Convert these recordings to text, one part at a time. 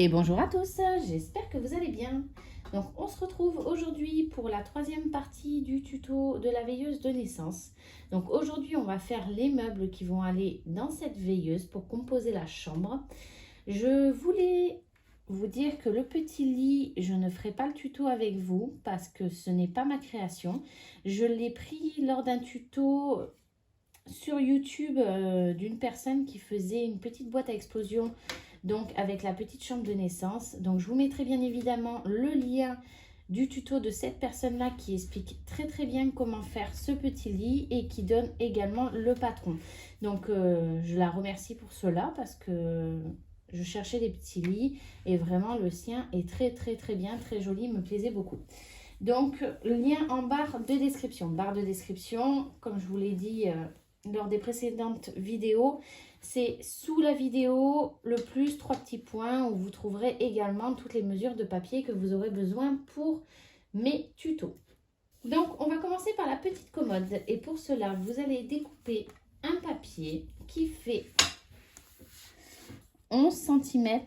Et bonjour à tous, j'espère que vous allez bien. Donc on se retrouve aujourd'hui pour la troisième partie du tuto de la veilleuse de naissance. Donc aujourd'hui on va faire les meubles qui vont aller dans cette veilleuse pour composer la chambre. Je voulais vous dire que le petit lit, je ne ferai pas le tuto avec vous parce que ce n'est pas ma création. Je l'ai pris lors d'un tuto sur YouTube d'une personne qui faisait une petite boîte à explosion, donc avec la petite chambre de naissance. Donc je vous mettrai bien évidemment le lien du tuto de cette personne là qui explique très bien comment faire ce petit lit et qui donne également le patron. Donc je la remercie pour cela parce que je cherchais des petits lits et vraiment le sien est très bien, très joli, me plaisait beaucoup. Donc le lien en barre de description. Barre de description, comme je vous l'ai dit lors des précédentes vidéos, c'est sous la vidéo le plus 3 petits points où vous trouverez également toutes les mesures de papier que vous aurez besoin pour mes tutos. Donc on va commencer par la petite commode et pour cela vous allez découper un papier qui fait 11 cm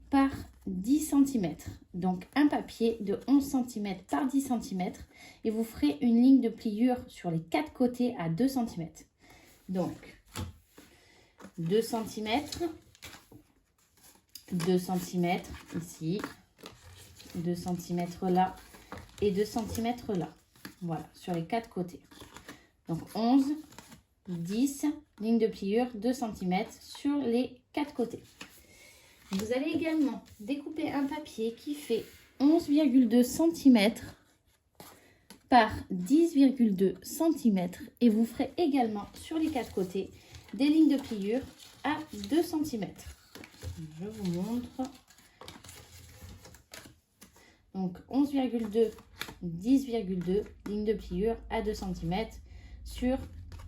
par 10 cm. Donc un papier de 11 cm par 10 cm et vous ferez une ligne de pliure sur les 4 côtés à 2 cm. Donc 2 cm, 2 cm ici, 2 cm là et 2 cm là. Voilà, sur les 4 côtés. Donc 11, 10, ligne de pliure, 2 cm sur les 4 côtés. Vous allez également découper un papier qui fait 11,2 cm par 10,2 cm et vous ferez également sur les 4 côtés des lignes de pliure à 2 cm. Je vous montre. Donc 11,2, 10,2 lignes de pliure à 2 cm sur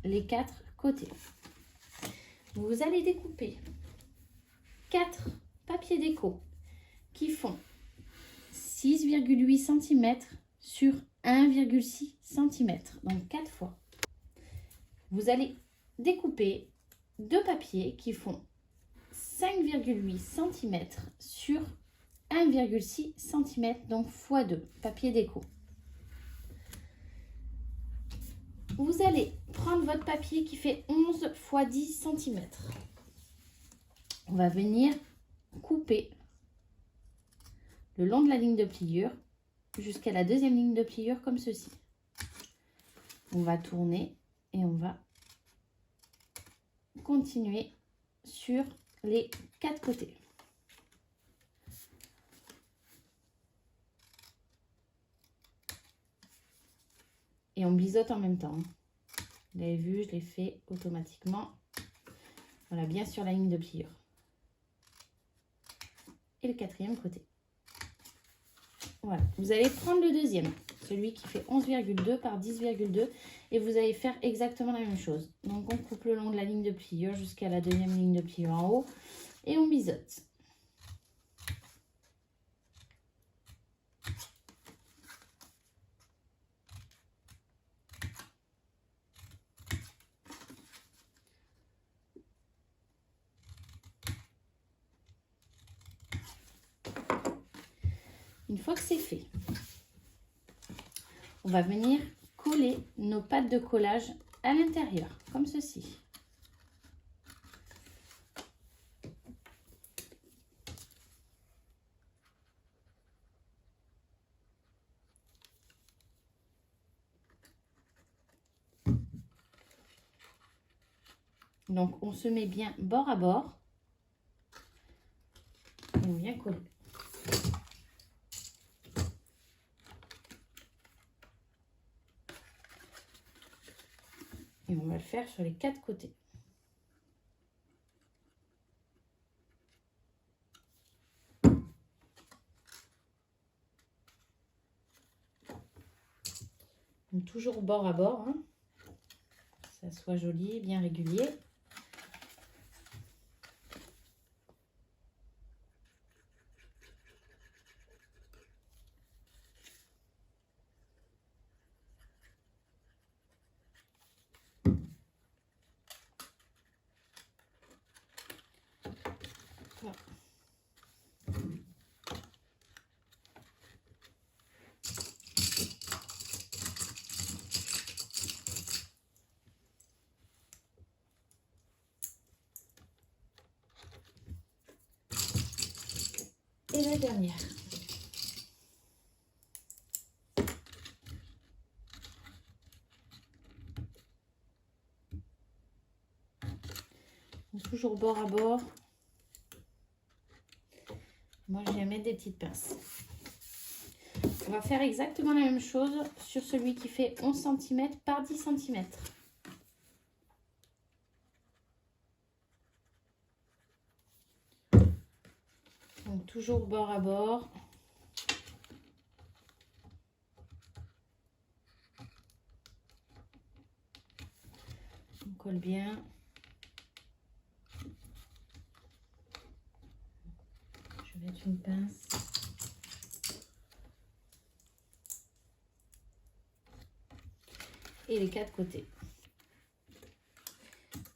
les 4 côtés. Vous allez découper 4 papiers déco qui font 6,8 cm sur 1,6 cm, donc 4 fois. Vous allez découper 2 papiers qui font 5,8 cm sur 1,6 cm, donc x2, papier déco. Vous allez prendre votre papier qui fait 11 x 10 cm. On va venir couper le long de la ligne de pliure jusqu'à la deuxième ligne de pliure comme ceci. On va tourner et on va continuer sur les 4 côtés. Et on biseaute en même temps. Vous avez vu, je l'ai fait automatiquement. Voilà, bien sur la ligne de pliure. Et le 4e côté. Voilà, vous allez prendre le deuxième, celui qui fait 11,2 par 10,2 et vous allez faire exactement la même chose. Donc on coupe le long de la ligne de pliure jusqu'à la deuxième ligne de pliure en haut et on biseaute. Une fois que c'est fait, on va venir coller nos pattes de collage à l'intérieur, comme ceci. Donc on se met bien bord à bord et on vient coller. Et on va le faire sur les 4 côtés. Donc, toujours bord à bord, hein, que ça soit joli, bien régulier. Voilà. Et la dernière. Donc, toujours bord à bord. Moi, je vais mettre des petites pinces. On va faire exactement la même chose sur celui qui fait 11 cm par 10 cm. Donc, toujours bord à bord. On colle bien. Je vais mettre une pince. Et les 4 côtés.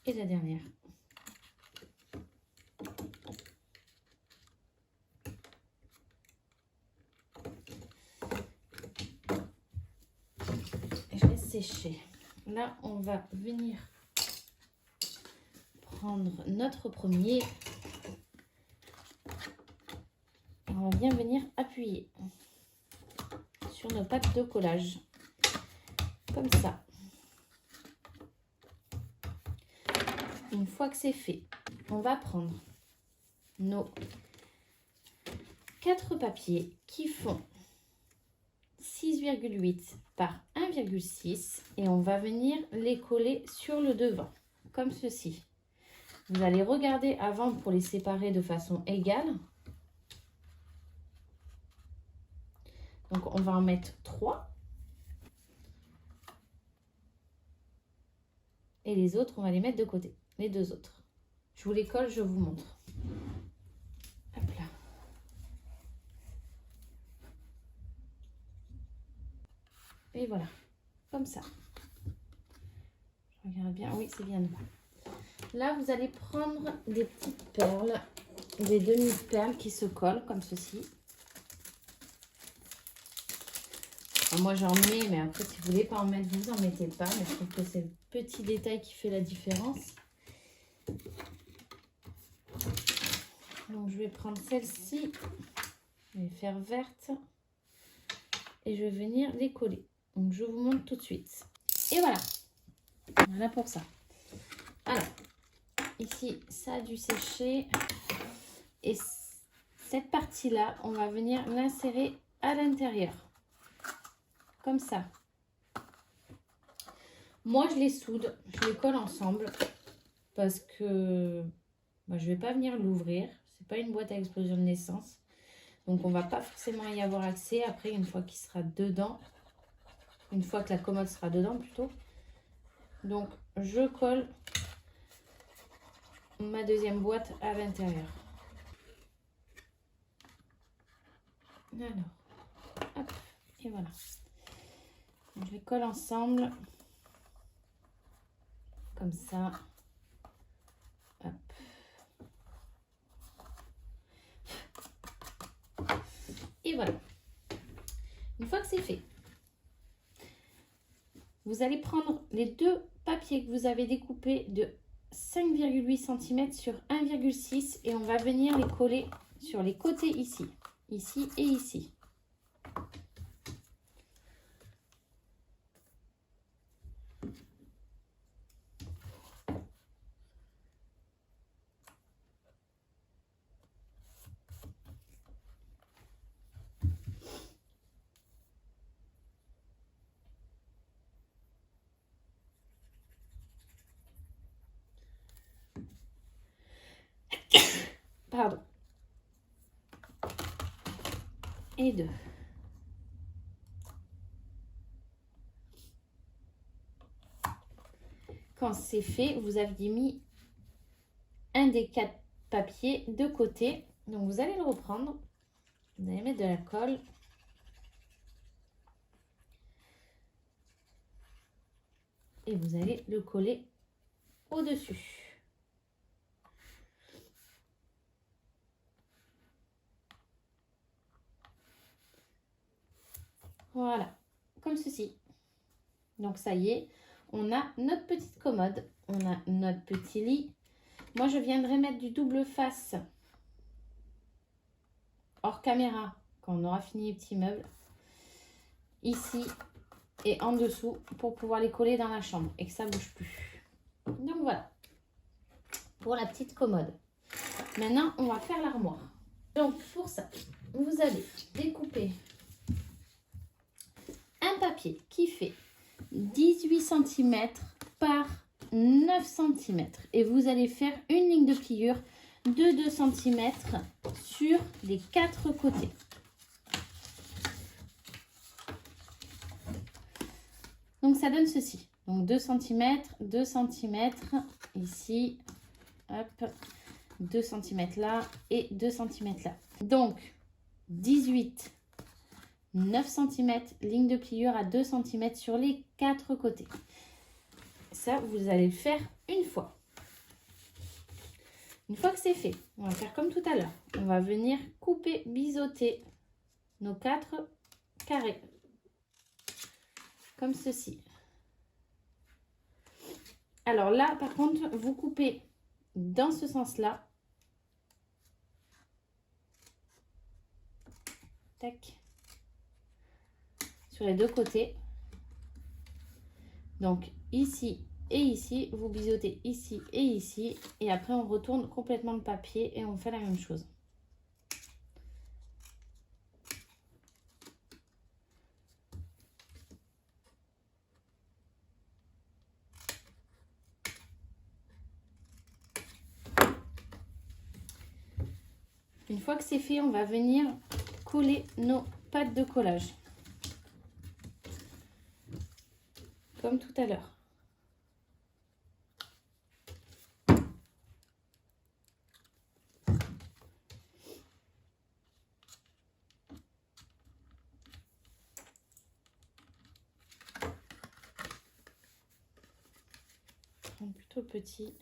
Et la dernière. Et je laisse sécher. Là, on va venir prendre notre premier. On va bien venir appuyer sur nos pattes de collage. Comme ça. Une fois que c'est fait, on va prendre nos 4 papiers qui font 6,8 par 1,6 et on va venir les coller sur le devant, comme ceci. Vous allez regarder avant pour les séparer de façon égale. Donc, on va en mettre 3. Et les autres, on va les mettre de côté. Les 2 autres. Je vous les colle, je vous montre. Hop là. Et voilà. Comme ça. Je regarde bien. Oui, c'est bien. Là, vous allez prendre des petites perles. Des demi-perles qui se collent comme ceci. Alors, moi, j'en mets, mais après, si vous voulez pas en mettre, vous en mettez pas. Mais je trouve que c'est le petit détail qui fait la différence. Donc, je vais prendre celle-ci, je vais faire verte et je vais venir les coller. Donc, je vous montre tout de suite. Et voilà, voilà pour ça. Alors, ici, ça a dû sécher. Et cette partie-là, on va venir l'insérer à l'intérieur. Comme ça. Moi, je les soude, je les colle ensemble parce que moi, je ne vais pas venir l'ouvrir. C'est pas une boîte à explosion de naissance. Donc, on ne va pas forcément y avoir accès. Après, une fois qu'il sera dedans, une fois que la commode sera dedans plutôt. Donc, je colle ma deuxième boîte à l'intérieur. Alors, hop, et voilà. Donc, je les colle ensemble. Comme ça. Hop. Et voilà. Une fois que c'est fait, vous allez prendre les 2 papiers que vous avez découpés de 5,8 cm sur 1,6 et on va venir les coller sur les côtés ici. Ici et ici. Pardon. Et 2. Quand c'est fait, vous aviez mis un des 4 papiers de côté. Donc, vous allez le reprendre. Vous allez mettre de la colle. Et vous allez le coller au-dessus. Voilà, comme ceci. Donc, ça y est, on a notre petite commode. On a notre petit lit. Moi, je viendrai mettre du double face hors caméra quand on aura fini les petits meubles. Ici et en dessous pour pouvoir les coller dans la chambre et que ça ne bouge plus. Donc voilà, pour la petite commode. Maintenant, on va faire l'armoire. Donc pour ça, vous allez découper un papier qui fait 18 cm par 9 cm. Et vous allez faire une ligne de pliure de 2 cm sur les 4 côtés. Donc ça donne ceci. Donc 2 cm, 2 cm ici, hop, 2 cm là et 2 cm là. Donc 18, 9 cm, ligne de pliure à 2 cm sur les 4 côtés. Ça, vous allez le faire une fois. Une fois que c'est fait, on va faire comme tout à l'heure. On va venir couper, biseauter nos 4 carrés. Comme ceci. Alors là, par contre, vous coupez dans ce sens-là. Tac. Sur les deux côtés. Donc ici et ici, vous biseautez ici et ici. Et après, on retourne complètement le papier et on fait la même chose. Une fois que c'est fait, on va venir coller nos pattes de collage. Comme tout à l'heure. Plutôt petit.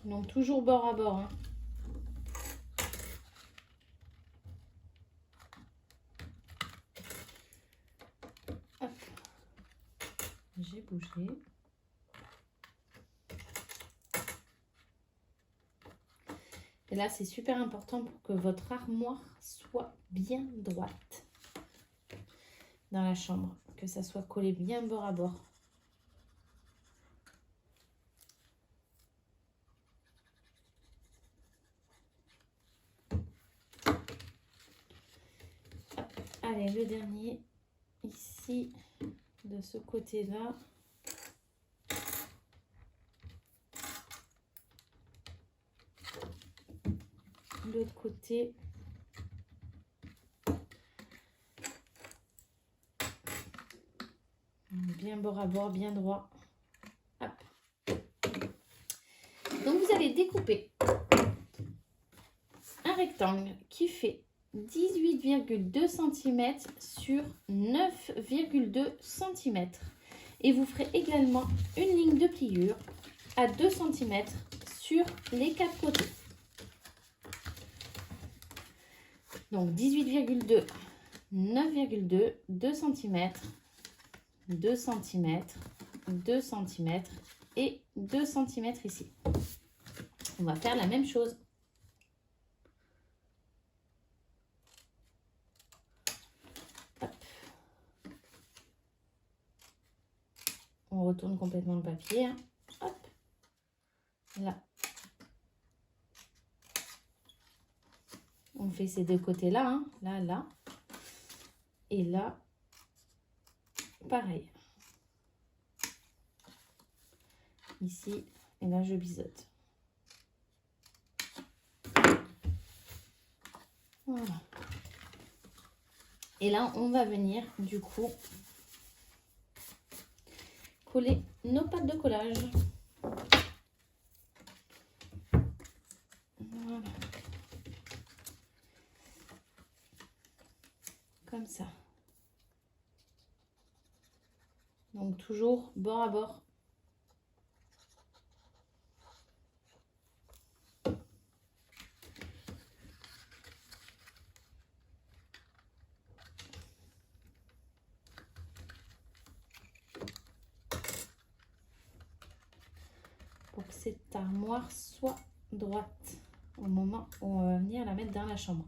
Donc toujours bord à bord. Hein. Hop. J'ai bougé. Et là, c'est super important pour que votre armoire soit bien droite dans la chambre. Que ça soit collé bien bord à bord. Hop. Allez, le dernier, ici, de ce côté-là. L'autre côté. Bien bord à bord, bien droit. Hop. Donc vous allez découper un rectangle qui fait 18,2 cm sur 9,2 cm. Et vous ferez également une ligne de pliure à 2 cm sur les 4 côtés. Donc 18,2, 9,2, 2 cm, 2 cm, 2 cm et 2 cm ici. On va faire la même chose. Hop. On retourne complètement le papier. Hein. Hop. Là. On fait ces deux côtés-là, hein. Là, là. Et là, pareil. Ici, et là, je biseaute. Voilà. Et là, on va venir, du coup, coller nos pattes de collage. Voilà. Comme ça. Donc, toujours bord à bord. cette armoire soit droite au moment où on va venir la mettre dans la chambre.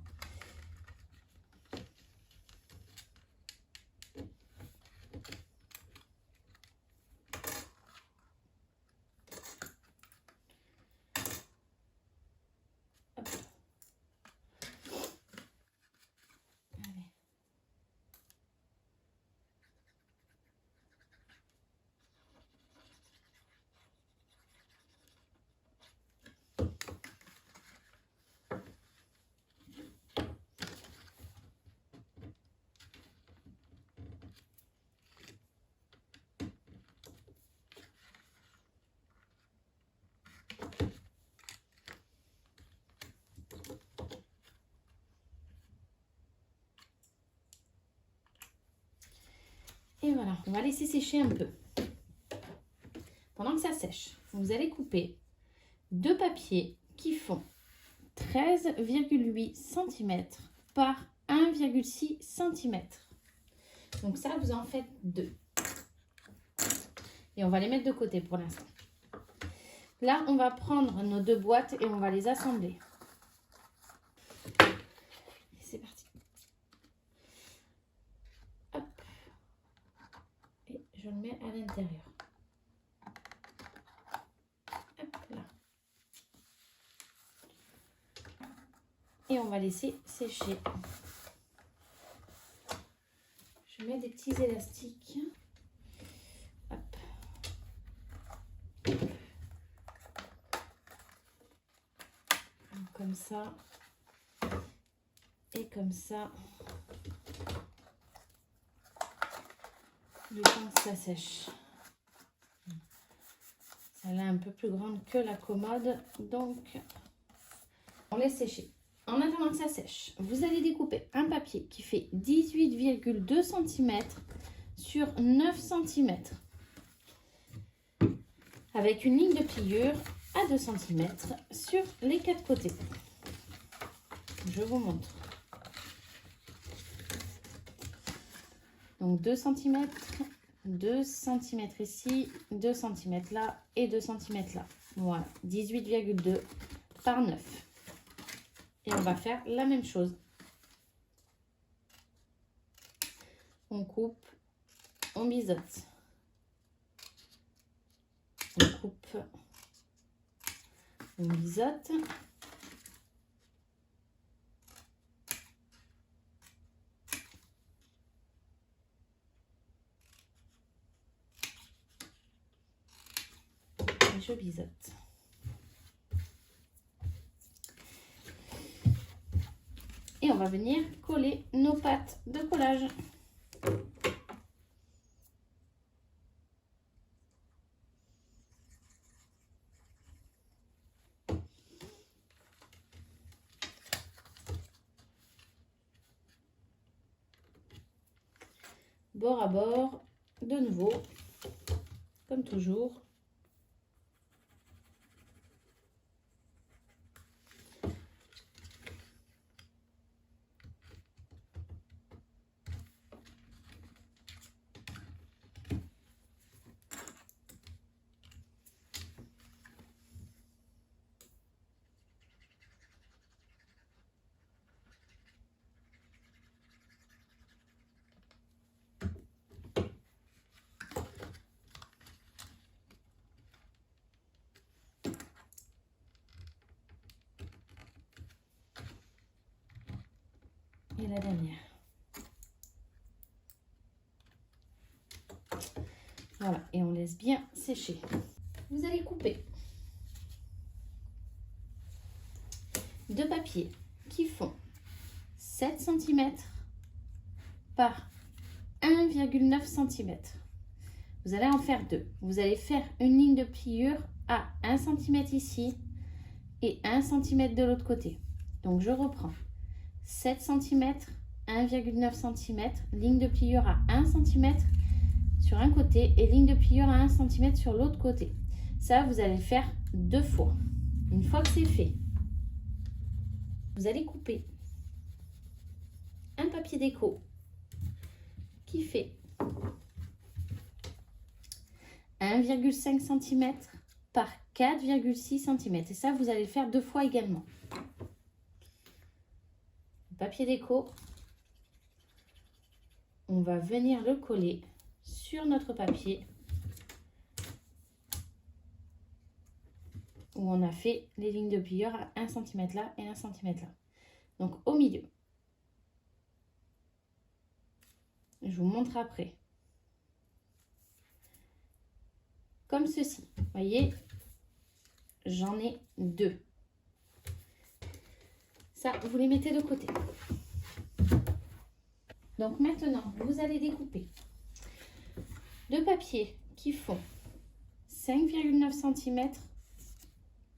Et voilà, on va laisser sécher un peu. Pendant que ça sèche, vous allez couper 2 papiers qui font 13,8 cm par 1,6 cm. Donc ça, vous en faites 2. Et on va les mettre de côté pour l'instant. Là, on va prendre nos 2 boîtes et on va les assembler. C'est parti. Hop. Et je le mets à l'intérieur. Hop là. Et on va laisser sécher. Je mets des petits élastiques. Hop. Comme ça. Et comme ça. Le temps que ça sèche. Celle-là est un peu plus grande que la commode. Donc, on laisse sécher. En attendant que ça sèche, vous allez découper un papier qui fait 18,2 cm sur 9 cm avec une ligne de pliure à 2 cm sur les 4 côtés. Je vous montre. Donc 2 cm, 2 cm ici, 2 cm là et 2 cm là. Voilà, 18,2 par 9. Et on va faire la même chose. On coupe, on biseaute. On coupe, on biseaute. Et je biseaute. Et on va venir coller nos pattes de collage. Bord à bord, de nouveau, comme toujours. Et la dernière. Voilà, et on laisse bien sécher. Vous allez couper 2 papiers qui font 7 cm par 1,9 cm. Vous allez en faire 2. Vous allez faire une ligne de pliure à 1 cm ici et 1 cm de l'autre côté. Donc je reprends 7 cm, 1,9 cm, ligne de pliure à 1 cm sur un côté et ligne de pliure à 1 cm sur l'autre côté. Ça, vous allez le faire 2 fois. Une fois que c'est fait, vous allez couper un papier déco qui fait 1,5 cm par 4,6 cm. Et ça, vous allez le faire 2 fois également. Le papier déco, on va venir le coller sur notre papier où on a fait les lignes de pliure à 1 cm là et 1 cm là. Donc au milieu. Je vous montre après. Comme ceci. Vous voyez, j'en ai 2. Ça, vous les mettez de côté. Donc maintenant, vous allez découper 2 papiers qui font 5,9 cm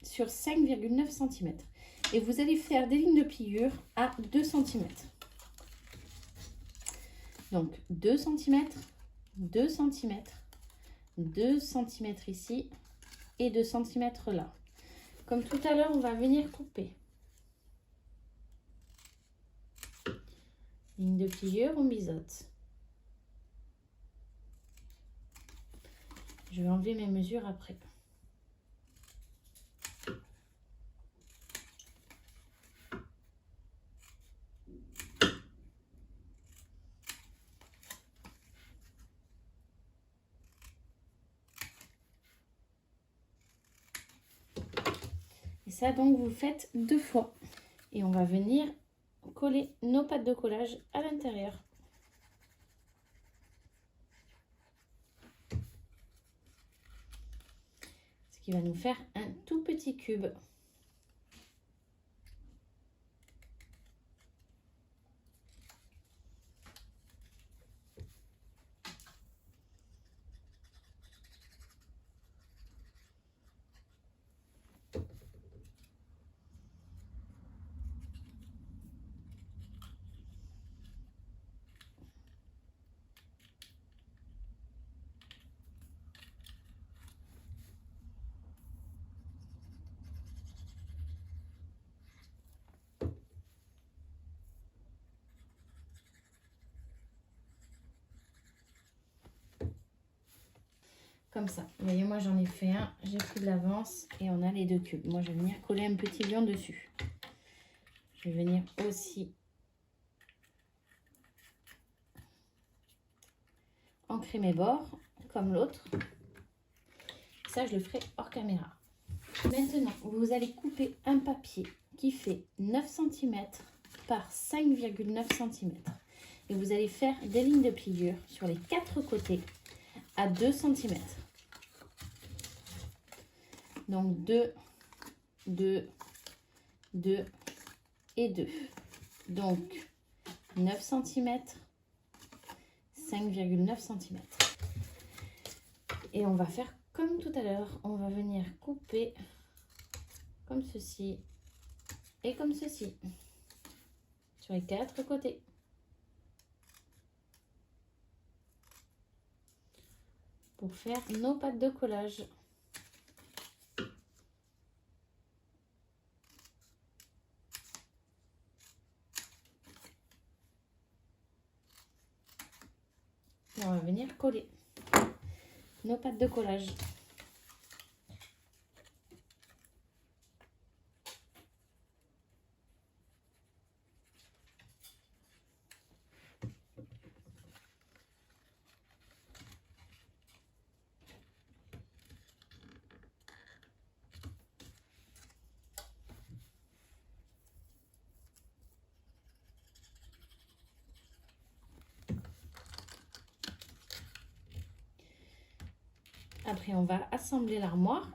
sur 5,9 cm. Et vous allez faire des lignes de pliure à 2 cm. Donc 2 cm, 2 cm, 2 cm ici et 2 cm là. Comme tout à l'heure, on va venir couper. Ligne de pliure, on biseaute. Je vais enlever mes mesures après. Et ça, donc, vous le faites 2 fois. Et on va venir coller nos pattes de collage à l'intérieur. Ce qui va nous faire un tout petit cube. Comme ça. Vous voyez, moi j'en ai fait un, j'ai pris de l'avance et on a les 2 cubes. Moi je vais venir coller un petit lion dessus. Je vais venir aussi ancrer mes bords comme l'autre. Ça je le ferai hors caméra. Maintenant, vous allez couper un papier qui fait 9 cm par 5,9 cm. Et vous allez faire des lignes de pliure sur les 4 côtés à 2 cm. Donc 2, 2, 2 et 2. Donc 9 cm, 5,9 cm. Et on va faire comme tout à l'heure. On va venir couper comme ceci et comme ceci sur les 4 côtés. Pour faire nos pattes de collage. Et on va venir coller nos pattes de collage. Après, on va assembler l'armoire.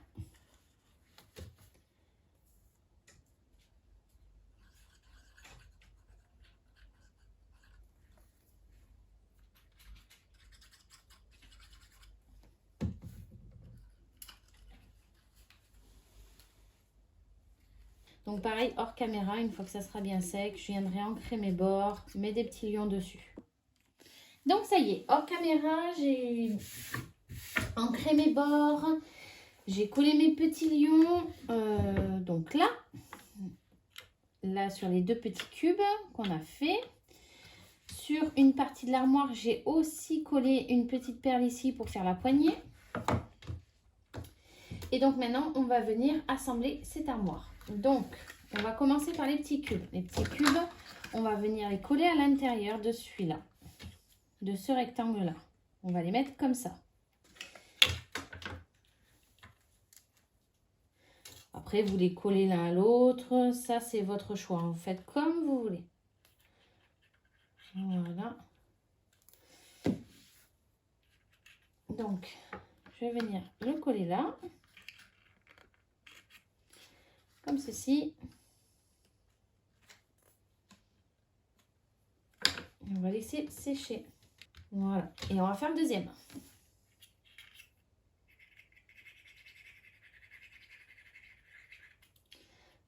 Donc pareil, hors caméra, une fois que ça sera bien sec, je viendrai ancrer mes bords, mettre des petits lions dessus. Donc ça y est, hors caméra, j'ai ancré mes bords, j'ai collé mes petits lions, donc là sur les 2 petits cubes qu'on a fait. Sur une partie de l'armoire, j'ai aussi collé une petite perle ici pour faire la poignée. Et donc maintenant, on va venir assembler cette armoire. Donc, on va commencer par les petits cubes. Les petits cubes, on va venir les coller à l'intérieur de celui-là, de ce rectangle-là. On va les mettre comme ça. Après, vous les collez l'un à l'autre. Ça, c'est votre choix. Vous faites comme vous voulez. Voilà. Donc, je vais venir le coller là. Comme ceci. Et on va laisser sécher. Voilà. Et on va faire le deuxième.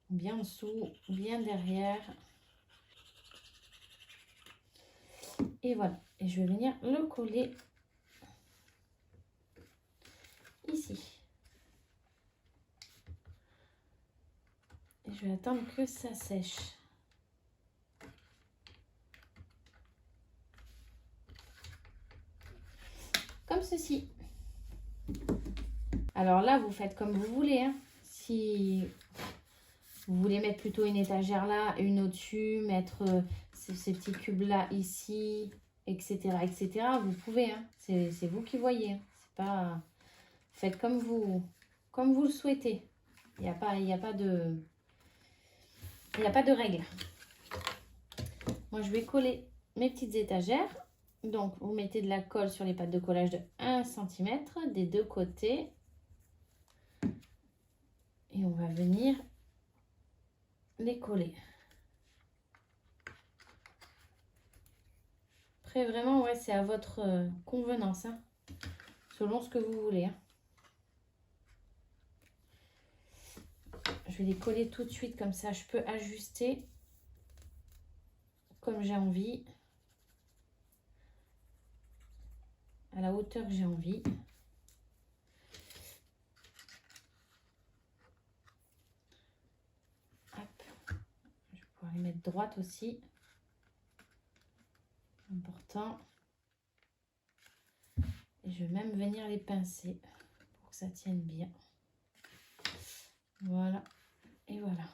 Bien en dessous, bien derrière. Et voilà. Et je vais venir le coller ici. Et je vais attendre que ça sèche. Comme ceci. Alors là, vous faites comme vous voulez. Hein. Si vous voulez mettre plutôt une étagère là, une au-dessus, mettre ces petits cubes-là ici, etc., etc., vous pouvez. Hein. C'est vous qui voyez. Hein. C'est pas... Faites comme vous le souhaitez. Il n'y a pas de règle. Moi, je vais coller mes petites étagères. Donc, vous mettez de la colle sur les pattes de collage de 1 cm des deux côtés. Et on va venir les coller. Après, vraiment, ouais, c'est à votre convenance, hein, selon ce que vous voulez. Hein. Je vais les coller tout de suite, comme ça, je peux ajuster comme j'ai envie, à la hauteur que j'ai envie. Hop. Je vais pouvoir les mettre droite aussi. Important. Et je vais même venir les pincer pour que ça tienne bien. Voilà. Et voilà.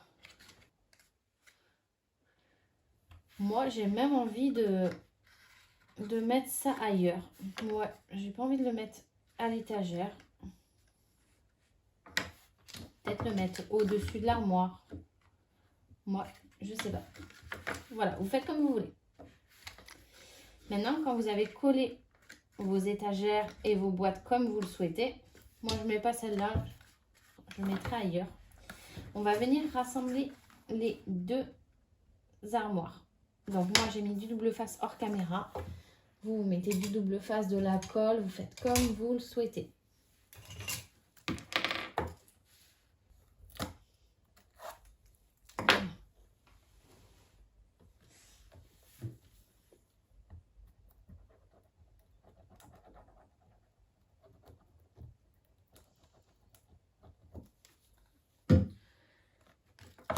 Moi, j'ai même envie de mettre ça ailleurs. Ouais, j'ai pas envie de le mettre à l'étagère. Peut-être le mettre au-dessus de l'armoire. Moi, je sais pas. Voilà, vous faites comme vous voulez. Maintenant, quand vous avez collé vos étagères et vos boîtes comme vous le souhaitez, moi, je ne mets pas celle-là. Je mettrai ailleurs. On va venir rassembler les deux armoires. Donc, moi, j'ai mis du double face hors caméra. Vous mettez du double face, de la colle. Vous faites comme vous le souhaitez.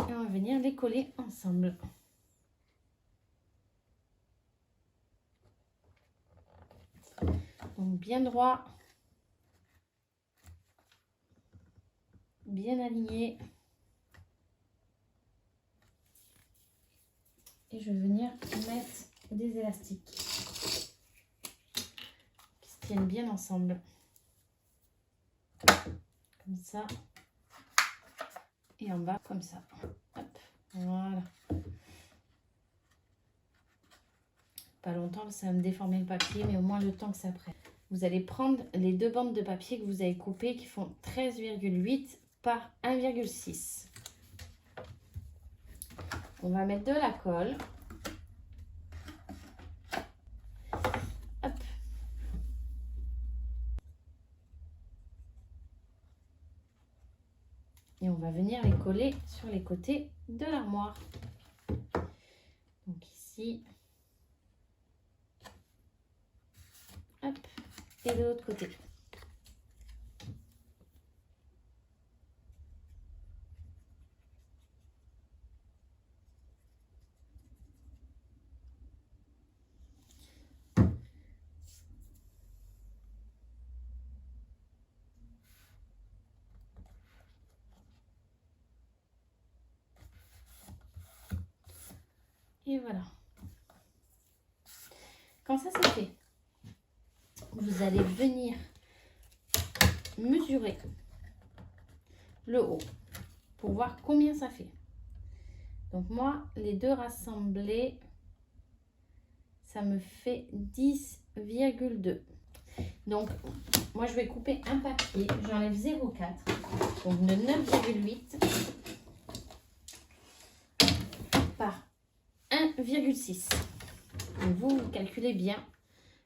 Et on va venir les coller ensemble. Donc, bien droit. Bien aligné. Et je vais venir mettre des élastiques qui se tiennent bien ensemble. Comme ça. Et en bas, comme ça. Hop, voilà. Pas longtemps, ça va me déformer le papier, mais au moins le temps que ça prenne. Vous allez prendre les deux bandes de papier que vous avez coupées qui font 13,8 par 1,6. On va mettre de la colle. Hop. Et on va venir les coller sur les côtés de l'armoire. Donc ici. Hop. Et de l'autre côté. Et voilà. Quand ça c'est fait, vous allez venir mesurer le haut pour voir combien ça fait. Donc moi, les deux rassemblés, ça me fait 10,2. Donc, moi, je vais couper un papier. J'enlève 0,4. Donc, de 9,8 par 1,6. Donc, vous calculez bien.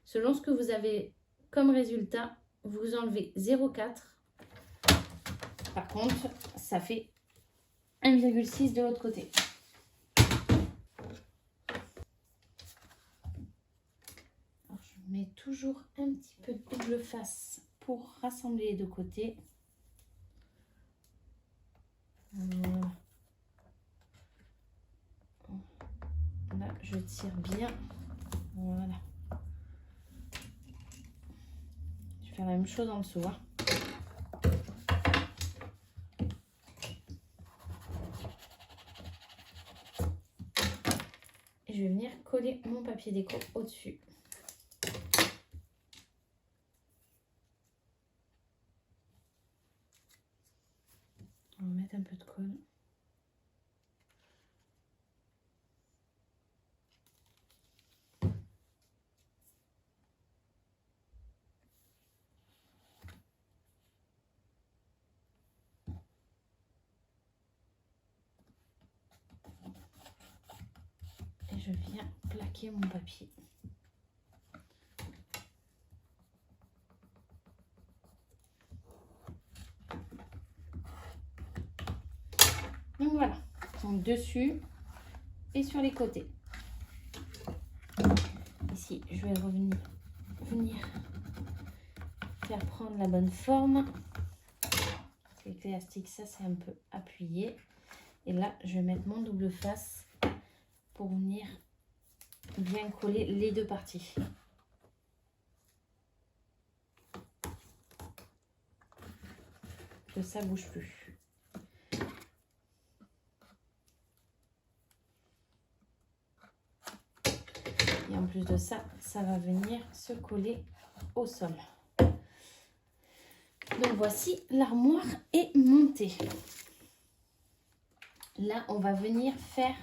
Selon ce que vous avez comme résultat, vous enlevez 0,4. Par contre, ça fait 1,6 de l'autre côté. Alors, je mets toujours un petit peu de double face pour rassembler les deux côtés. Voilà. Là, je tire bien. Voilà. Je vais faire la même chose en dessous. Hein. Et je vais venir coller mon papier déco au-dessus. On va mettre un peu de colle. Et je viens plaquer mon papier. Donc voilà, donc dessus et sur les côtés. Ici, je vais venir faire prendre la bonne forme. Avec l'élastique, ça c'est un peu appuyé. Et là, je vais mettre mon double face pour venir bien coller les deux parties. Que ça bouge plus. Et en plus de ça, ça va venir se coller au sol. Donc voici, l'armoire est montée. Là, on va venir faire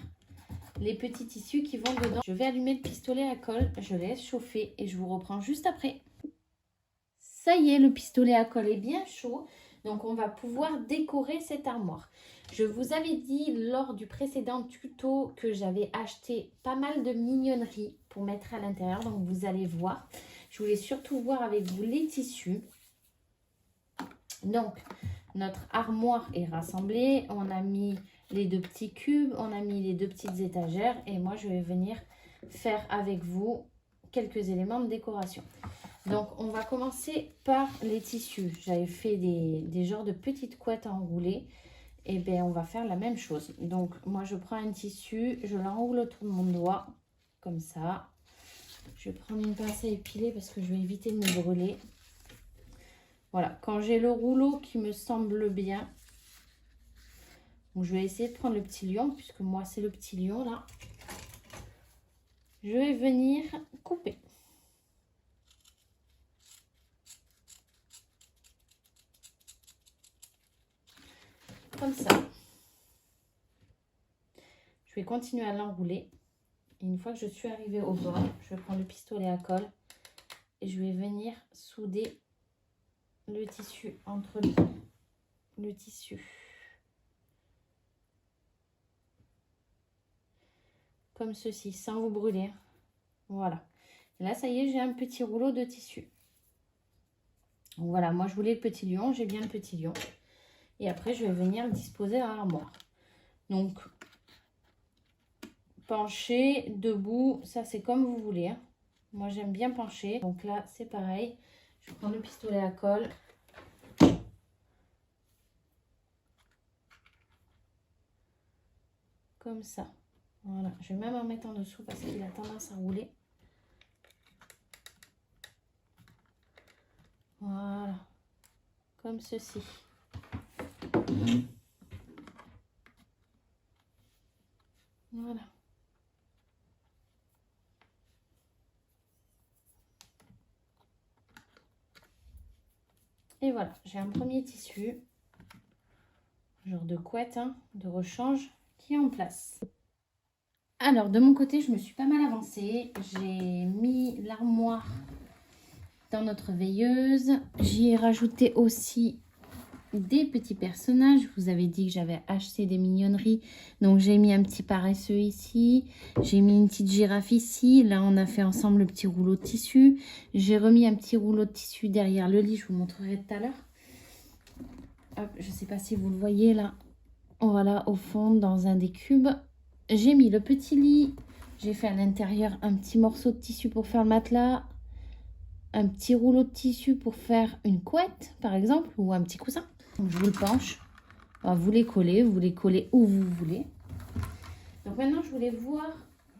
les petits tissus qui vont dedans. Je vais allumer le pistolet à colle, je laisse chauffer et je vous reprends juste après. Ça y est, le pistolet à colle est bien chaud. Donc, on va pouvoir décorer cette armoire. Je vous avais dit lors du précédent tuto que j'avais acheté pas mal de mignonneries pour mettre à l'intérieur. Donc, vous allez voir. Je voulais surtout voir avec vous les tissus. Donc, notre armoire est rassemblée. On a mis les deux petits cubes. On a mis les deux petites étagères. Et moi, je vais venir faire avec vous quelques éléments de décoration. Donc, on va commencer par les tissus. J'avais fait des genres de petites couettes enroulées. Et bien, on va faire la même chose. Donc, moi, je prends un tissu, je l'enroule autour de mon doigt, comme ça. Je vais prendre une pince à épiler parce que je vais éviter de me brûler. Voilà, quand j'ai le rouleau qui me semble bien, donc je vais essayer de prendre le petit lion, puisque moi, c'est le petit lion, là. Je vais venir couper. Comme ça. Je vais continuer à l'enrouler. Et une fois que je suis arrivée au bord, je vais prendre le pistolet à colle et je vais venir souder le tissu entre le tissu. Comme ceci, sans vous brûler. Voilà. Et là, ça y est, j'ai un petit rouleau de tissu. Donc voilà, moi je voulais le petit lion, j'ai bien le petit lion. Et après, je vais venir le disposer dans l'armoire. Donc, pencher, debout, ça c'est comme vous voulez. Hein. Moi j'aime bien pencher. Donc là, c'est pareil. Je prends le pistolet à colle. Comme ça. Voilà. Je vais même en mettre en dessous parce qu'il a tendance à rouler. Voilà. Comme ceci. Voilà. Et voilà, j'ai un premier tissu, genre de couette, hein, de rechange, qui est en place. Alors, de mon côté, je me suis pas mal avancée. J'ai mis l'armoire dans notre veilleuse. J'y ai rajouté aussi des petits personnages. Je vous avais dit que j'avais acheté des mignonneries. Donc, j'ai mis un petit paresseux ici. J'ai mis une petite girafe ici. Là, on a fait ensemble le petit rouleau de tissu. J'ai remis un petit rouleau de tissu derrière le lit. Je vous montrerai tout à l'heure. Hop, je ne sais pas si vous le voyez là. Voilà, au fond, dans un des cubes. J'ai mis le petit lit. J'ai fait à l'intérieur un petit morceau de tissu pour faire le matelas. Un petit rouleau de tissu pour faire une couette, par exemple, ou un petit coussin. Donc, je vous le penche. Vous les collez où vous voulez. Donc maintenant, je voulais voir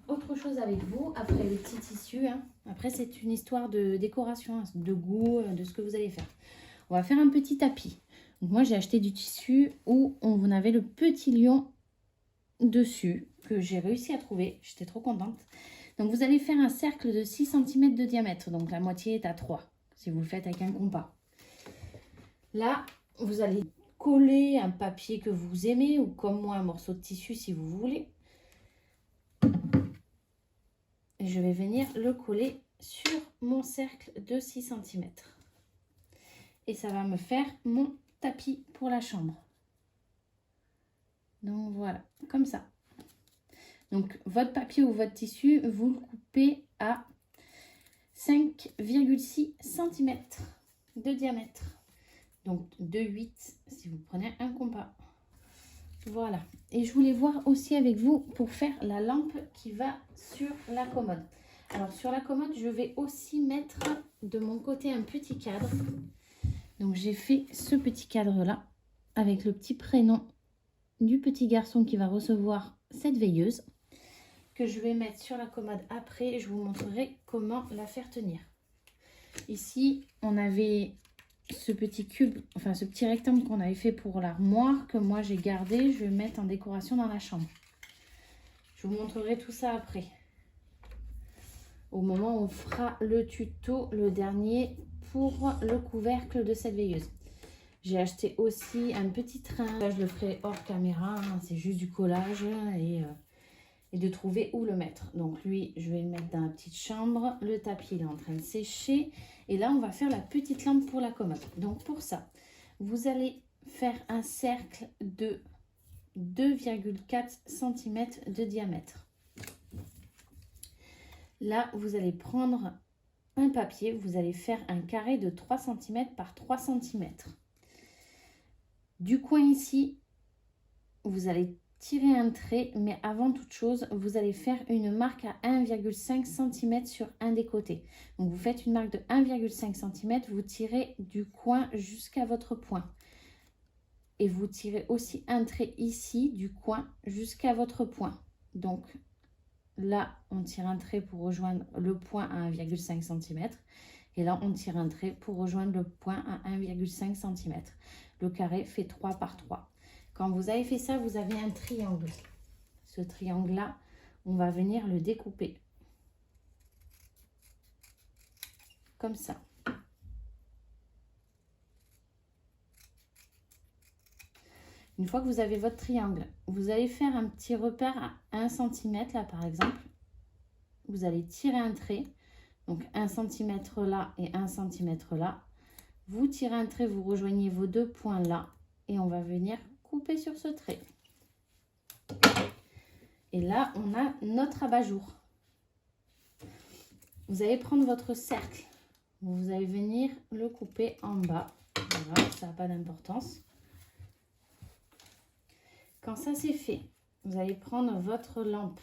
autre chose avec vous, après le petit tissu. Hein. Après, c'est une histoire de décoration, hein, de goût, de ce que vous allez faire. On va faire un petit tapis. Donc moi, j'ai acheté du tissu où on avait le petit lion dessus, que j'ai réussi à trouver. J'étais trop contente. Donc vous allez faire un cercle de 6 cm de diamètre. Donc la moitié est à 3, si vous le faites avec un compas. Là, vous allez coller un papier que vous aimez, ou comme moi, un morceau de tissu si vous voulez. Et je vais venir le coller sur mon cercle de 6 cm. Et ça va me faire mon tapis pour la chambre. Donc voilà, comme ça. Donc votre papier ou votre tissu, vous le coupez à 5,6 cm de diamètre. Donc de 8 si vous prenez un compas. Voilà. Et je voulais voir aussi avec vous pour faire la lampe qui va sur la commode. Alors sur la commode, je vais aussi mettre de mon côté un petit cadre. Donc j'ai fait ce petit cadre là avec le petit prénom du petit garçon qui va recevoir cette veilleuse, que je vais mettre sur la commode après. Je vous montrerai comment la faire tenir. Ici, on avait ce petit cube, enfin ce petit rectangle qu'on avait fait pour l'armoire, que moi j'ai gardé. Je vais mettre en décoration dans la chambre. Je vous montrerai tout ça après. Au moment où on fera le tuto, le dernier, pour le couvercle de cette veilleuse. J'ai acheté aussi un petit train. Là, je le ferai hors caméra. Hein, c'est juste du collage et de trouver où le mettre. Donc lui, je vais le mettre dans la petite chambre. Le tapis, il est en train de sécher. Et là, on va faire la petite lampe pour la commode. Donc pour ça, vous allez faire un cercle de 2,4 cm de diamètre. Là, vous allez prendre un papier. Vous allez faire un carré de 3 cm par 3 cm. Du coin ici, vous allez tirer un trait, mais avant toute chose, vous allez faire une marque à 1,5 cm sur un des côtés. Donc, vous faites une marque de 1,5 cm, vous tirez du coin jusqu'à votre point. Et vous tirez aussi un trait ici, du coin jusqu'à votre point. Donc, là, on tire un trait pour rejoindre le point à 1,5 cm. Et là, on tire un trait pour rejoindre le point à 1,5 cm. Le carré fait 3 par 3. Quand vous avez fait ça, vous avez un triangle. Ce triangle-là, on va venir le découper. Comme ça. Une fois que vous avez votre triangle, vous allez faire un petit repère à 1 cm, là par exemple. Vous allez tirer un trait. Donc 1 cm là et 1 cm là. Vous tirez un trait, vous rejoignez vos deux points là. Et on va venir couper sur ce trait. Et là, on a notre abat-jour. Vous allez prendre votre cercle. Vous allez venir le couper en bas. Voilà, ça n'a pas d'importance. Quand ça c'est fait, vous allez prendre votre lampe.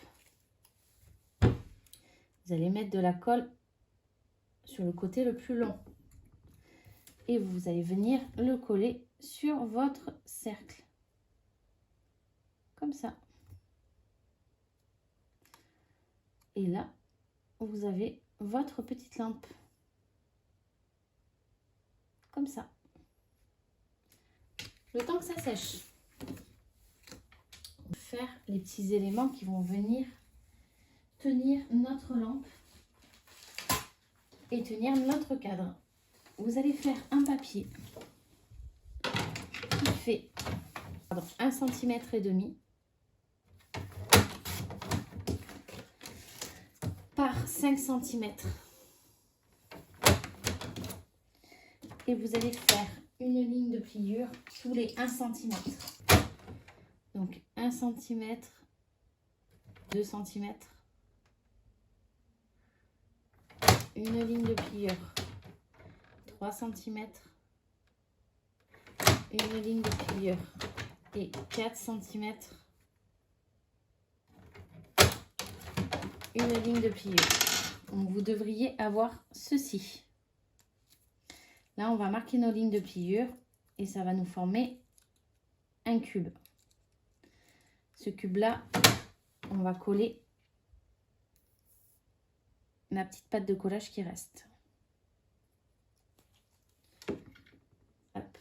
Vous allez mettre de la colle sur le côté le plus long. Et vous allez venir le coller sur votre cercle. Comme ça. Et là, vous avez votre petite lampe. Comme ça. Le temps que ça sèche. On va faire les petits éléments qui vont venir tenir notre lampe et tenir notre cadre. Vous allez faire un papier fait 1,5 cm par 5 cm. Et vous allez faire une ligne de pliure tous les 1 cm. Donc 1 cm, 2 cm, une ligne de pliure, 3 cm, une ligne de pliure et 4 cm, une ligne de pliure. Donc vous devriez avoir ceci. Là, on va marquer nos lignes de pliure et ça va nous former un cube. Ce cube-là, on va coller la petite pâte de collage qui reste. Hop.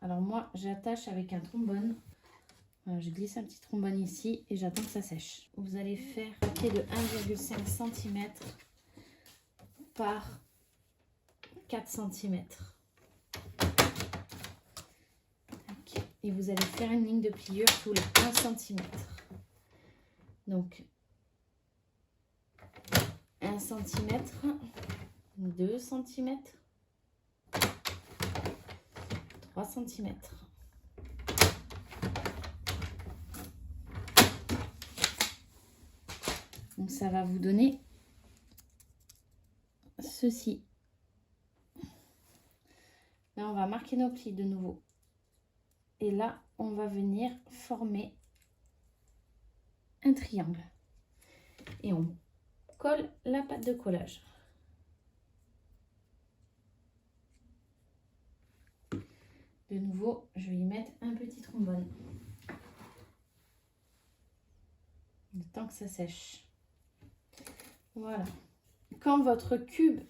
Alors moi, j'attache avec un trombone. Voilà, je glisse un petit trombone ici et j'attends que ça sèche. Vous allez faire un paquet de 1,5 cm par 4 cm. Et vous allez faire une ligne de pliure tous les 1 cm. Donc 1 cm, 2 cm, 3 cm. Donc ça va vous donner ceci. Là, on va marquer nos plis de nouveau. Et là, on va venir former un triangle. Et on colle la pâte de collage. De nouveau, je vais y mettre un petit trombone. Le temps que ça sèche. Voilà. Quand votre cube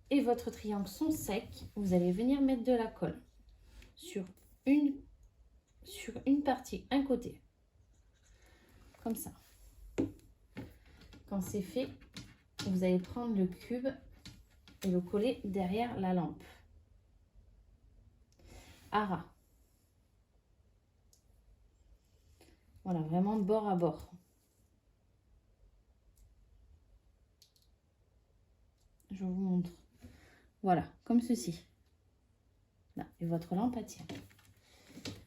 et votre triangle sont secs, vous allez venir mettre de la colle sur une partie, un côté. Comme ça. Quand c'est fait, vous allez prendre le cube et le coller derrière la lampe. À ras. Voilà, vraiment bord à bord. Je vous montre. Voilà, comme ceci. Là, et votre lampe attire.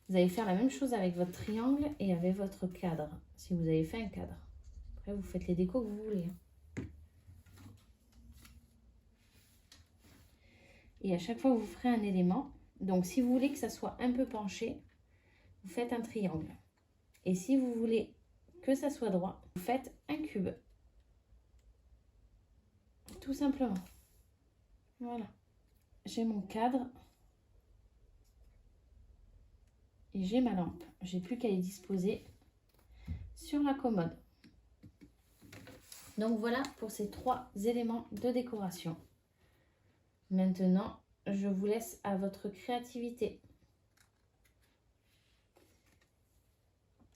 Vous allez faire la même chose avec votre triangle et avec votre cadre, si vous avez fait un cadre. Après, vous faites les décos que vous voulez. Et à chaque fois, vous ferez un élément. Donc, si vous voulez que ça soit un peu penché, vous faites un triangle. Et si vous voulez que ça soit droit, vous faites un cube. Tout simplement. Voilà. J'ai mon cadre. Et j'ai ma lampe. J'ai plus qu'à les disposer sur la commode. Donc voilà pour ces 3 éléments de décoration. Maintenant, je vous laisse à votre créativité.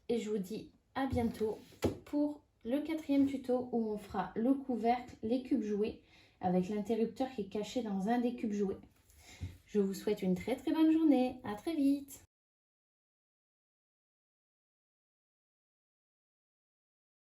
Et je vous dis à bientôt pour le 4e tuto où on fera le couvercle, les cubes jouets avec l'interrupteur qui est caché dans un des cubes jouets. Je vous souhaite une très bonne journée. À très vite.